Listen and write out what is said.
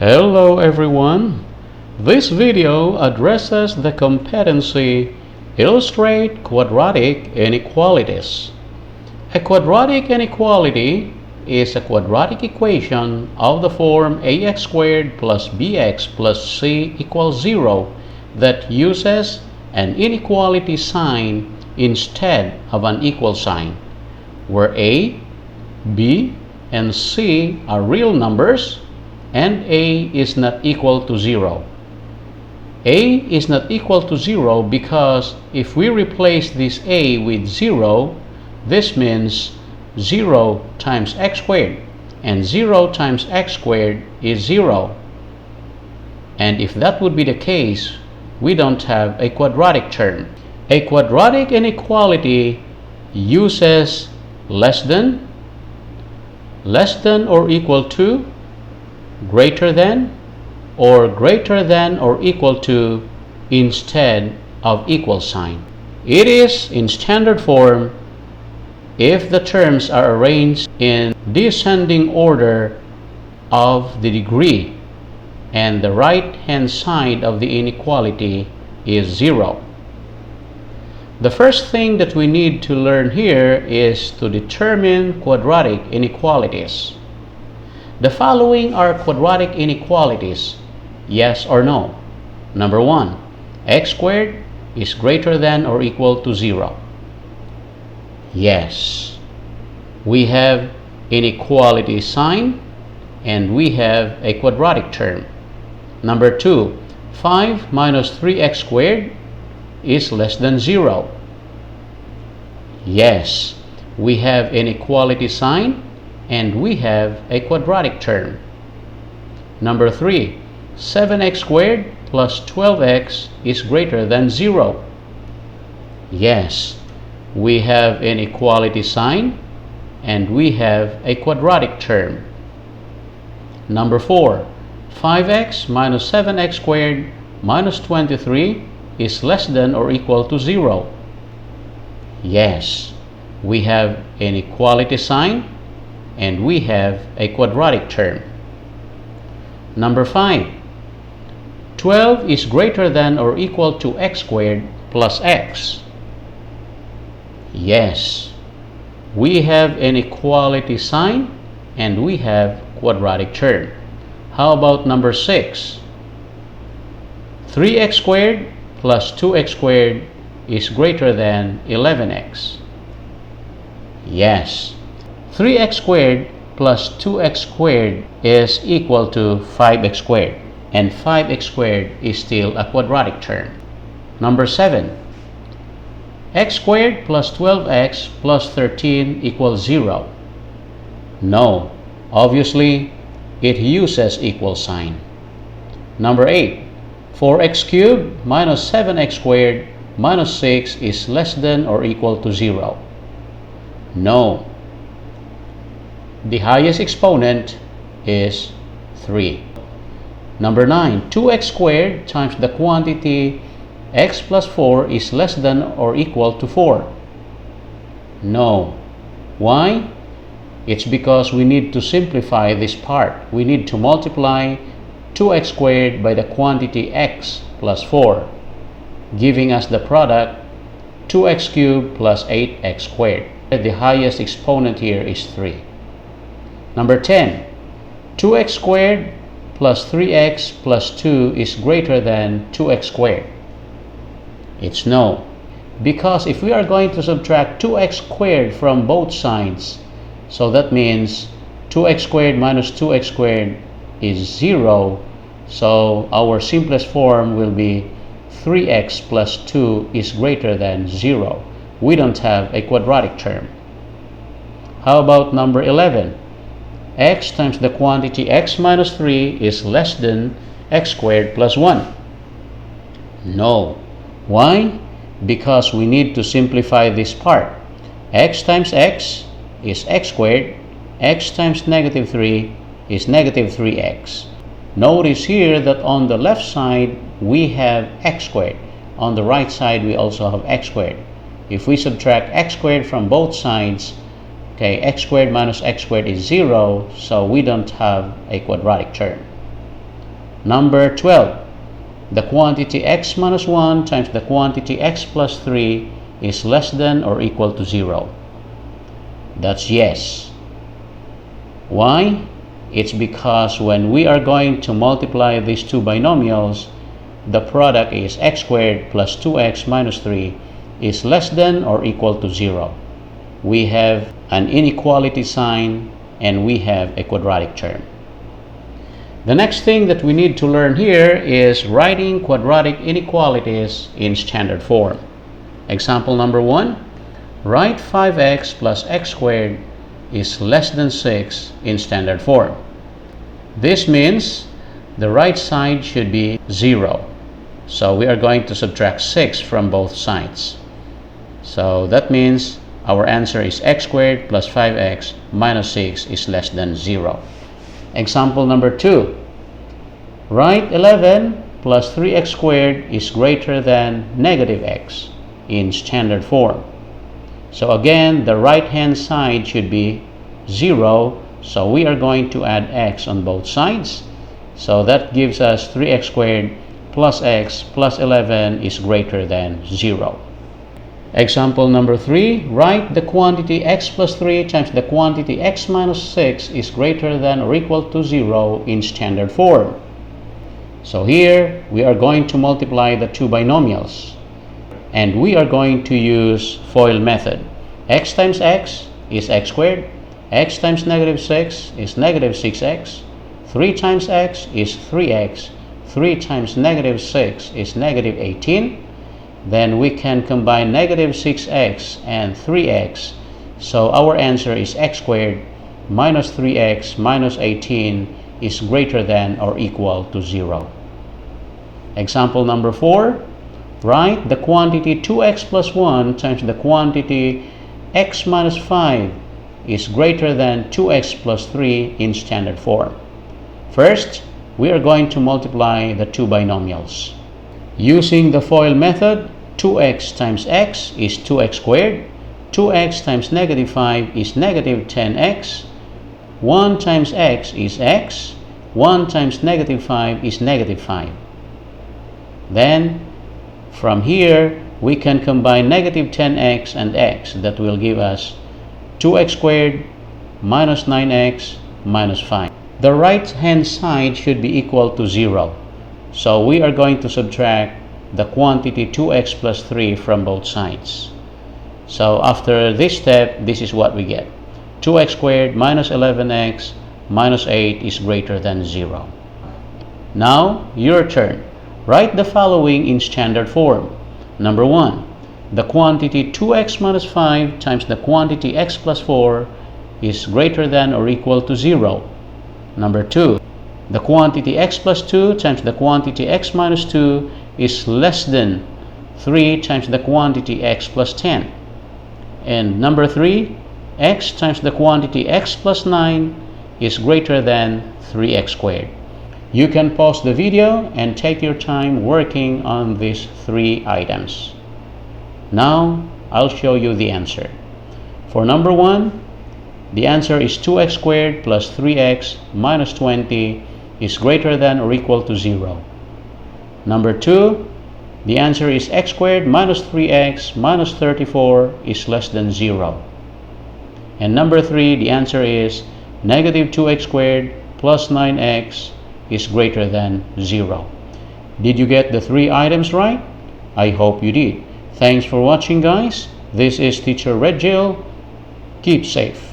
Hello everyone. This video addresses the competency Illustrate Quadratic Inequalities. A quadratic inequality is a quadratic equation of the form ax squared plus bx plus c equals 0 that uses an inequality sign instead of an equal sign, where a, b, and c are real numbers and a is not equal to 0. A is not equal to 0 because if we replace this a with 0, this means 0 times x squared, and 0 times x squared is 0. And if that would be the case, we don't have a quadratic term. A quadratic inequality uses less than or equal to, greater than or equal to instead of equal sign. It is in standard form if the terms are arranged in descending order of the degree and the right hand side of the inequality is 0. The first thing that we need to learn here is to determine quadratic inequalities. The following are quadratic inequalities, yes or no. Number 1, x squared is greater than or equal to 0. Yes. We have inequality sign and we have a quadratic term. Number 2, 5 minus 3x squared is less than 0. Yes. We have inequality sign and we have a quadratic term. Number 3, 7x squared plus 12x is greater than 0. Yes, we have an equality sign and we have a quadratic term. Number 4, 5x minus 7x squared minus 23 is less than or equal to 0. Yes, we have an equality sign and we have a quadratic term. Number 5, 12 is greater than or equal to x squared plus x. Yes, we have an equality sign and we have quadratic term. How about number 6? 3x squared plus 2x squared is greater than 11x. Yes, 3x squared plus 2x squared is equal to 5x squared, and 5x squared is still a quadratic term. Number 7, x squared plus 12x plus 13 equals 0. No, obviously it uses equal sign. Number 8, 4x cubed minus 7x squared minus 6 is less than or equal to 0. No. The highest exponent is 3. Number 9, 2x squared times the quantity x plus 4 is less than or equal to 4. No. Why? It's because we need to simplify this part. We need to multiply 2x squared by the quantity x plus 4, giving us the product 2x cubed plus 8x squared. The highest exponent here is 3. Number 10, 2x squared plus 3x plus 2 is greater than 2x squared. It's no. Because if we are going to subtract 2x squared from both sides, so that means 2x squared minus 2x squared is 0. So our simplest form will be 3x plus 2 is greater than 0. We don't have a quadratic term. How about number 11? X times the quantity x minus 3 is less than x squared plus 1. No. Why? Because we need to simplify this part. X times x is x squared. X times negative 3 is negative 3x. Notice here that on the left side we have x squared. On the right side we also have x squared. If we subtract x squared from both sides, okay, x squared minus x squared is 0, so we don't have a quadratic term. Number 12. The quantity x minus 1 times the quantity x plus 3 is less than or equal to 0. That's yes. Why? It's because when we are going to multiply these two binomials, the product is x squared plus 2x minus 3 is less than or equal to 0. We have an inequality sign and we have a quadratic term. The next thing that we need to learn here is writing quadratic inequalities in standard form. Example number 1. Write 5x plus x squared is less than 6 in standard form. This means the right side should be 0. So we are going to subtract 6 from both sides. So that means our answer is x squared plus 5x minus 6 is less than 0. Example number 2. Write 11 plus 3x squared is greater than negative x in standard form. So again, the right hand side should be 0. So we are going to add x on both sides. So that gives us 3x squared plus x plus 11 is greater than 0. Example number 3. Write the quantity x plus 3 times the quantity x minus 6 is greater than or equal to 0 in standard form. So here we are going to multiply the two binomials. And we are going to use FOIL method. X times x is x squared. X times negative 6 is negative 6x. 3 times x is 3x. 3 times negative 6 is negative 18. Then we can combine negative 6x and 3x. So our answer is x squared minus 3x minus 18 is greater than or equal to 0. Example number 4. Write the quantity 2x plus 1 times the quantity x minus 5 is greater than 2x plus 3 in standard form. First, we are going to multiply the two binomials. Using the FOIL method, 2x times x is 2x squared. 2x times negative 5 is negative 10x. 1 times x is x. 1 times negative 5 is negative 5. Then, from here, we can combine negative 10x and x. That will give us 2x squared minus 9x minus 5. The right hand side should be equal to 0. So we are going to subtract the quantity 2x plus 3 from both sides. So after this step, this is what we get. 2x squared minus 11x minus 8 is greater than 0. Now, your turn. Write the following in standard form. Number 1. The quantity 2x minus 5 times the quantity x plus 4 is greater than or equal to 0. Number 2. The quantity x plus 2 times the quantity x minus 2 is less than 3 times the quantity x plus 10. And number 3. X times the quantity x plus 9 is greater than 3x squared. You can pause the video and take your time working on these 3 items. Now, I'll show you the answer. For number 1, the answer is 2x squared plus 3x minus 20 is greater than or equal to 0. Number 2, the answer is x squared minus 3x minus 34 is less than 0. And number 3, the answer is negative 2x squared plus 9x is greater than 0. Did you get the 3 items right? I hope you did. Thanks for watching, guys. This is Teacher Red Jill. Keep safe.